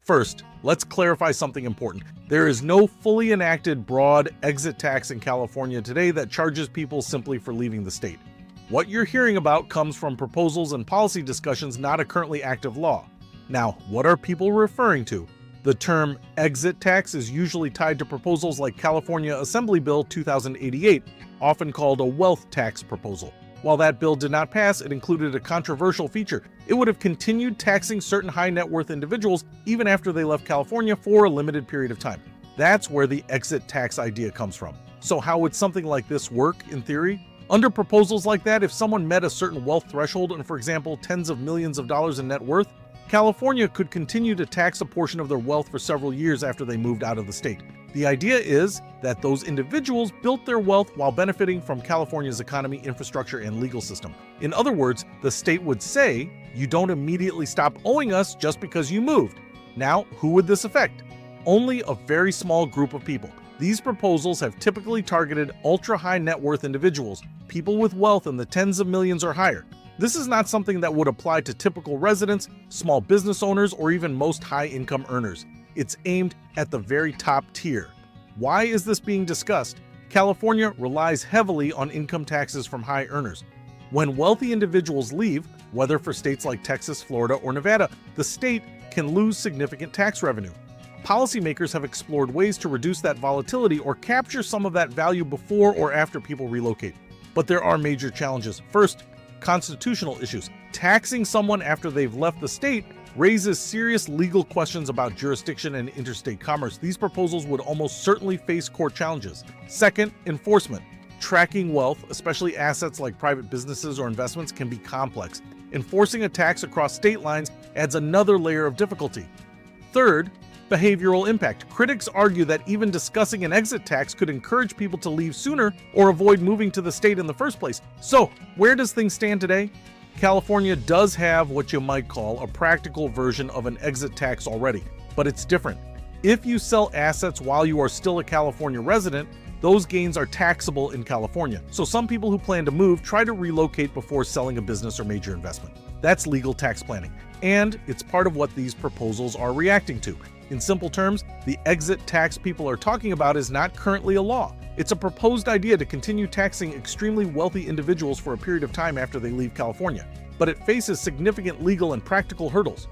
First, let's clarify something important. There is no fully enacted broad exit tax in California today that charges people simply for leaving the state. What you're hearing about comes from proposals and policy discussions, not a currently active law. Now, what are people referring to? The term exit tax is usually tied to proposals like California Assembly Bill 2088, often called a wealth tax proposal. While that bill did not pass, it included a controversial feature. It would have continued taxing certain high net worth individuals even after they left California for a limited period of time. That's where the exit tax idea comes from. So how would something like this work in theory? Under proposals like that, if someone met a certain wealth threshold and, for example, tens of millions of dollars in net worth, California could continue to tax a portion of their wealth for several years after they moved out of the state. The idea is that those individuals built their wealth while benefiting from California's economy, infrastructure, and legal system. In other words, the state would say, you don't immediately stop owing us just because you moved. Now, who would this affect? Only a very small group of people. These proposals have typically targeted ultra-high net worth individuals, people with wealth in the tens of millions or higher. This is not something that would apply to typical residents, small business owners, or even most high-income earners. It's aimed at the very top tier. Why is this being discussed? California relies heavily on income taxes from high earners. When wealthy individuals leave, whether for states like Texas, Florida, or Nevada, the state can lose significant tax revenue. Policymakers have explored ways to reduce that volatility or capture some of that value before or after people relocate. But there are major challenges. First, constitutional issues. Taxing someone after they've left the state raises serious legal questions about jurisdiction and interstate commerce. These proposals would almost certainly face court challenges. Second, enforcement. Tracking wealth, especially assets like private businesses or investments, can be complex. Enforcing a tax across state lines adds another layer of difficulty. Third, behavioral impact. Critics argue that even discussing an exit tax could encourage people to leave sooner or avoid moving to the state in the first place. So, where does things stand today? California does have what you might call a practical version of an exit tax already, but it's different. If you sell assets while you are still a California resident, those gains are taxable in California. So some people who plan to move try to relocate before selling a business or major investment. That's legal tax planning, and it's part of what these proposals are reacting to. In simple terms, the exit tax people are talking about is not currently a law. It's a proposed idea to continue taxing extremely wealthy individuals for a period of time after they leave California, but it faces significant legal and practical hurdles.